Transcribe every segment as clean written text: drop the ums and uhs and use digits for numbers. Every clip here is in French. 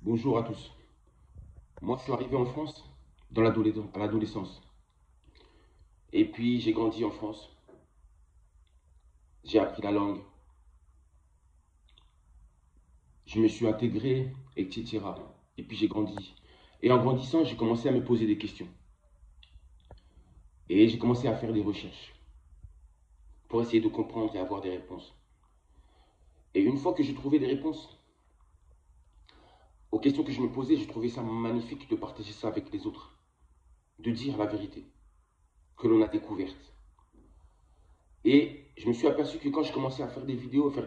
Bonjour à tous. Moi, je suis arrivé en France à l'adolescence. Et puis, j'ai grandi en France. J'ai appris la langue. Je me suis intégré, etc. Et puis, j'ai grandi. Et en grandissant, j'ai commencé à me poser des questions. Et j'ai commencé à faire des recherches pour essayer de comprendre et avoir des réponses. Et une fois que j'ai trouvé des réponses aux questions que je me posais, j'ai trouvé ça magnifique de partager ça avec les autres. De dire la vérité que l'on a découverte. Et je me suis aperçu que quand je commençais à faire des vidéos, ça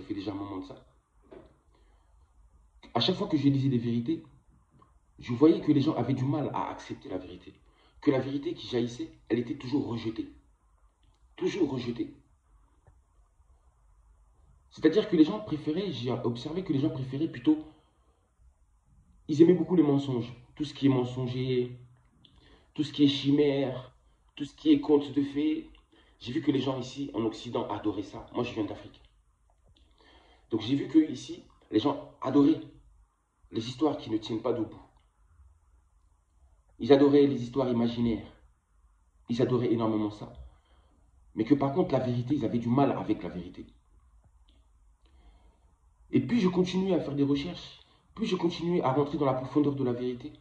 fait déjà un moment de ça. À chaque fois que je disais des vérités, je voyais que les gens avaient du mal à accepter la vérité. Que la vérité qui jaillissait, elle était toujours rejetée. Toujours rejetée. C'est-à-dire que les gens préféraient, j'ai observé que les gens préféraient plutôt, ils aimaient beaucoup les mensonges. Tout ce qui est mensonger, tout ce qui est chimère, tout ce qui est conte de fées. J'ai vu que les gens ici, en Occident, adoraient ça. Moi, je viens d'Afrique. Donc j'ai vu que ici, les gens adoraient les histoires qui ne tiennent pas debout. Ils adoraient les histoires imaginaires. Ils adoraient énormément ça. Mais que par contre, la vérité, ils avaient du mal avec la vérité. Et puis je continuais à faire des recherches, puis je continuais à rentrer dans la profondeur de la vérité.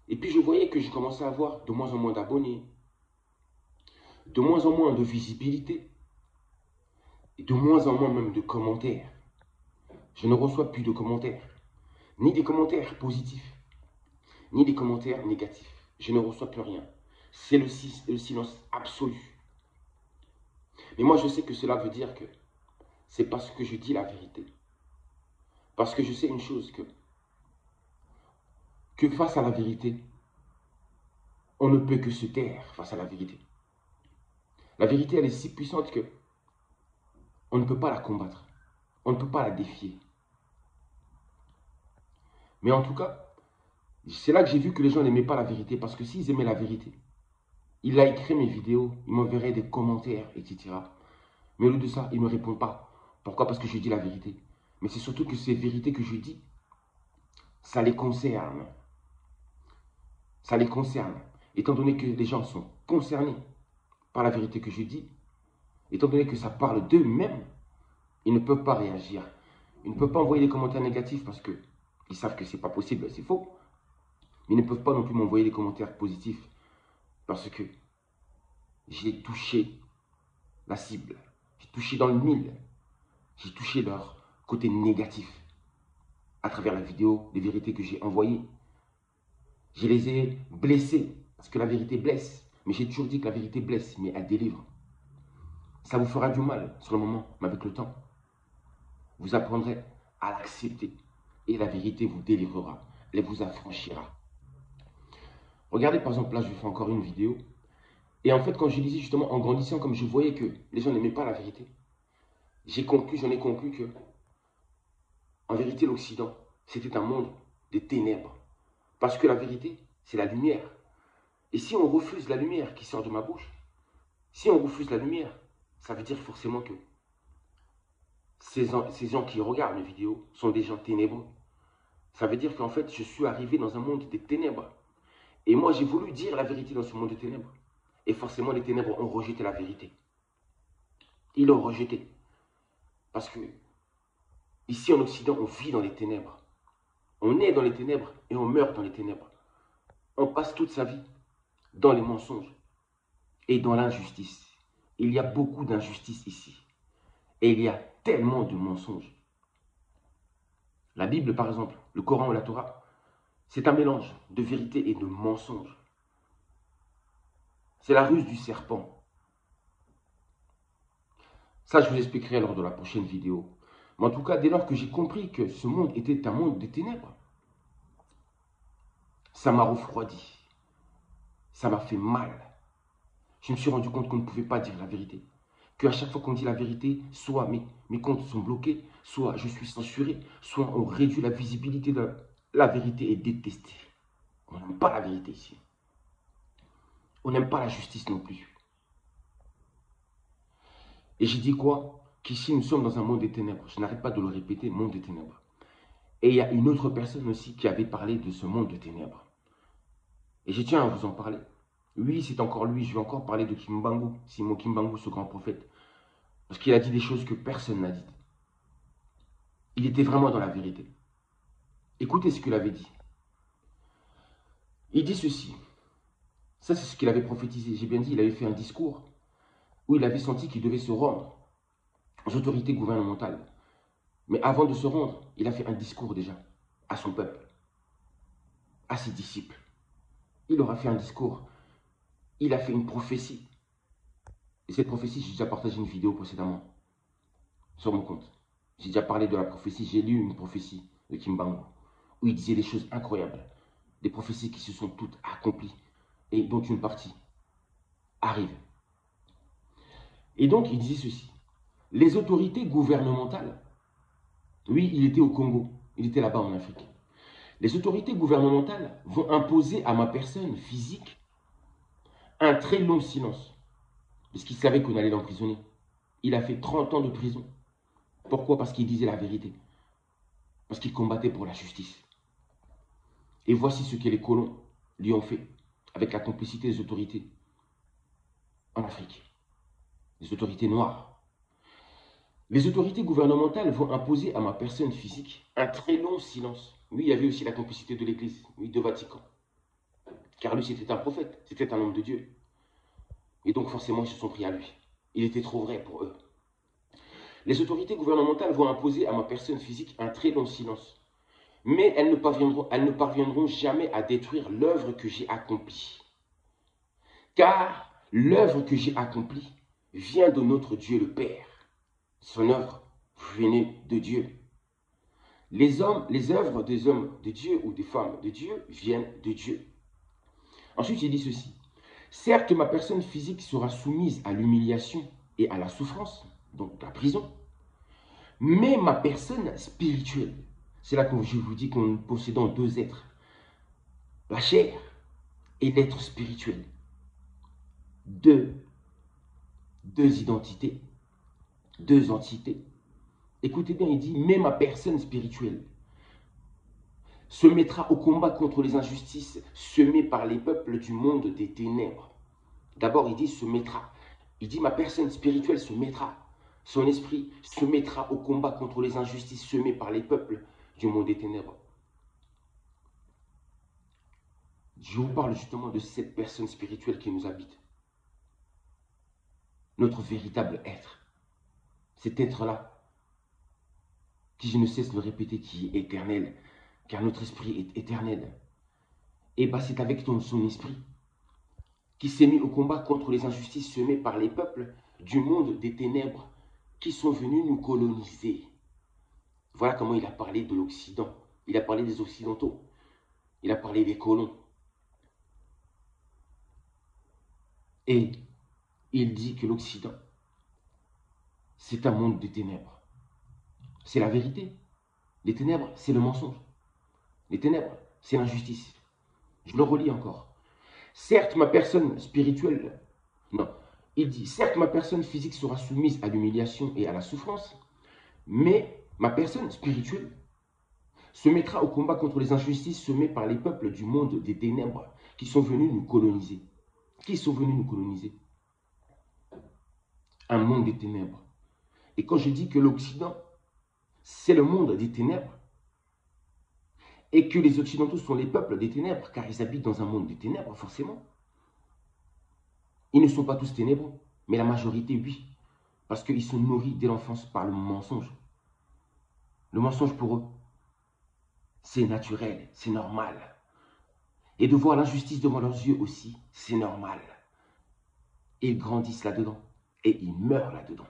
Et puis je voyais que je commençais à avoir de moins en moins d'abonnés, de moins en moins de visibilité, et de moins en moins même de commentaires. Je ne reçois plus de commentaires, ni des commentaires positifs, ni des commentaires négatifs. Je ne reçois plus rien. C'est le silence absolu. Mais moi je sais que cela veut dire que c'est parce que je dis la vérité. Parce que je sais une chose, que face à la vérité, on ne peut que se taire face à la vérité. La vérité, elle est si puissante que on ne peut pas la combattre. On ne peut pas la défier. Mais en tout cas, c'est là que j'ai vu que les gens n'aimaient pas la vérité. Parce que s'ils aimaient la vérité, ils likeraient mes vidéos, ils m'enverraient des commentaires, etc. Mais au lieu de ça, ils ne me répondent pas. Pourquoi? Parce que je dis la vérité. Mais c'est surtout que ces vérités que je dis, ça les concerne. Ça les concerne. Étant donné que les gens sont concernés par la vérité que je dis, étant donné que ça parle d'eux-mêmes, ils ne peuvent pas réagir. Ils ne peuvent pas envoyer des commentaires négatifs parce qu'ils savent que ce n'est pas possible, c'est faux. Mais ils ne peuvent pas non plus m'envoyer des commentaires positifs parce que j'ai touché la cible. J'ai touché dans le mille. J'ai touché leur côté négatif à travers la vidéo, les vérités que j'ai envoyées. Je les ai blessés parce que la vérité blesse. Mais j'ai toujours dit que la vérité blesse, mais elle délivre. Ça vous fera du mal sur le moment, mais avec le temps, vous apprendrez à l'accepter. Et la vérité vous délivrera. Elle vous affranchira. Regardez par exemple, là je fais encore une vidéo. Et en fait, quand je disais justement, en grandissant, comme je voyais que les gens n'aimaient pas la vérité, j'en ai conclu que, en vérité, l'Occident, c'était un monde des ténèbres. Parce que la vérité, c'est la lumière. Et si on refuse la lumière qui sort de ma bouche, si on refuse la lumière, ça veut dire forcément que ces gens qui regardent mes vidéos sont des gens ténébreux. Ça veut dire qu'en fait, je suis arrivé dans un monde des ténèbres. Et moi, j'ai voulu dire la vérité dans ce monde des ténèbres. Et forcément, les ténèbres ont rejeté la vérité. Ils l'ont rejeté. Parce que ici en Occident, on vit dans les ténèbres. On est dans les ténèbres et on meurt dans les ténèbres. On passe toute sa vie dans les mensonges et dans l'injustice. Il y a beaucoup d'injustice ici. Et il y a tellement de mensonges. La Bible, par exemple, le Coran et la Torah, c'est un mélange de vérité et de mensonge. C'est la ruse du serpent. Ça, je vous expliquerai lors de la prochaine vidéo. Mais en tout cas, dès lors que j'ai compris que ce monde était un monde de ténèbres, ça m'a refroidi. Ça m'a fait mal. Je me suis rendu compte qu'on ne pouvait pas dire la vérité. Qu'à chaque fois qu'on dit la vérité, soit mes comptes sont bloqués, soit je suis censuré, soit on réduit la visibilité de la vérité est détestée. On n'aime pas la vérité ici. On n'aime pas la justice non plus. Et j'ai dit quoi? Qu'ici nous sommes dans un monde des ténèbres. Je n'arrête pas de le répéter, monde des ténèbres. Et il y a une autre personne aussi qui avait parlé de ce monde de ténèbres. Et je tiens à vous en parler. Oui, c'est encore lui. Je vais encore parler de Kimbangu, Simon Kimbangu, ce grand prophète. Parce qu'il a dit des choses que personne n'a dites. Il était vraiment dans la vérité. Écoutez ce qu'il avait dit. Il dit ceci. Ça, c'est ce qu'il avait prophétisé. J'ai bien dit, il avait fait un discours où il avait senti qu'il devait se rendre aux autorités gouvernementales. Mais avant de se rendre, il a fait un discours déjà à son peuple, à ses disciples. Il leur a fait un discours. Il a fait une prophétie. Et cette prophétie, j'ai déjà partagé une vidéo précédemment sur mon compte. J'ai déjà parlé de la prophétie. J'ai lu une prophétie de Kimbangu où il disait des choses incroyables. Des prophéties qui se sont toutes accomplies et dont une partie arrive. Et donc, il disait ceci. Les autorités gouvernementales, oui, il était au Congo, il était là-bas en Afrique. Les autorités gouvernementales vont imposer à ma personne physique un très long silence. Parce qu'il savait qu'on allait l'emprisonner. Il a fait 30 ans de prison. Pourquoi? Parce qu'il disait la vérité. Parce qu'il combattait pour la justice. Et voici ce que les colons lui ont fait, avec la complicité des autorités en Afrique. Les autorités noires. Les autorités gouvernementales vont imposer à ma personne physique un très long silence. Oui, il y avait aussi la complicité de l'Église, oui, de Vatican. Car lui, c'était un prophète, c'était un homme de Dieu. Et donc, forcément, ils se sont pris à lui. Il était trop vrai pour eux. Les autorités gouvernementales vont imposer à ma personne physique un très long silence. Mais elles ne parviendront jamais à détruire l'œuvre que j'ai accomplie. Car l'œuvre que j'ai accomplie vient de notre Dieu le Père. Son œuvre venait de Dieu. Les œuvres des hommes de Dieu ou des femmes de Dieu viennent de Dieu. Ensuite, il dit ceci. Certes, ma personne physique sera soumise à l'humiliation et à la souffrance, donc la prison, mais ma personne spirituelle, c'est là que je vous dis que nous possédons deux êtres, la chair et l'être spirituel. Deux identités, deux entités. Écoutez bien, il dit, mais ma personne spirituelle se mettra au combat contre les injustices semées par les peuples du monde des ténèbres. D'abord, il dit se mettra. Il dit ma personne spirituelle se mettra. Son esprit se mettra au combat contre les injustices semées par les peuples du monde des ténèbres. Je vous parle justement de cette personne spirituelle qui nous habite. Notre véritable être. Cet être-là, qui je ne cesse de le répéter, qui est éternel, car notre esprit est éternel. Et bien c'est avec son esprit qui s'est mis au combat contre les injustices semées par les peuples du monde des ténèbres qui sont venus nous coloniser. Voilà comment il a parlé de l'Occident. Il a parlé des Occidentaux. Il a parlé des colons. Et il dit que l'Occident, c'est un monde de ténèbres. C'est la vérité. Les ténèbres, c'est le mensonge. Les ténèbres, c'est l'injustice. Je le relis encore. Certes, ma personne spirituelle, non, il dit, certes, ma personne physique sera soumise à l'humiliation et à la souffrance, mais ma personne spirituelle se mettra au combat contre les injustices semées par les peuples du monde des ténèbres qui sont venus nous coloniser. Qui sont venus nous coloniser? Un monde des ténèbres. Et quand je dis que l'Occident, c'est le monde des ténèbres, et que les Occidentaux sont les peuples des ténèbres, car ils habitent dans un monde des ténèbres, forcément. Ils ne sont pas tous ténébreux, mais la majorité, oui. Parce qu'ils sont nourris dès l'enfance par le mensonge. Le mensonge pour eux, c'est naturel, c'est normal. Et de voir l'injustice devant leurs yeux aussi, c'est normal. Et ils grandissent là-dedans. Et ils meurent là-dedans.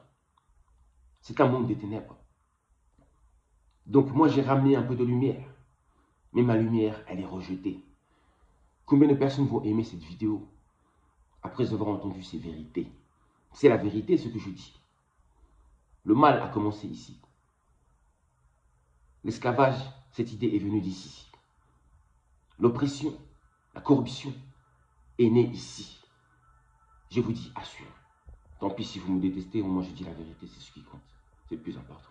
C'est un monde des ténèbres. Donc moi, j'ai ramené un peu de lumière. Mais ma lumière, elle est rejetée. Combien de personnes vont aimer cette vidéo après avoir entendu ces vérités? C'est la vérité, ce que je dis. Le mal a commencé ici. L'esclavage, cette idée est venue d'ici. L'oppression, la corruption est née ici. Je vous dis, assure. Tant pis si vous me détestez, au moins je dis la vérité, c'est ce qui compte. C'est le plus important.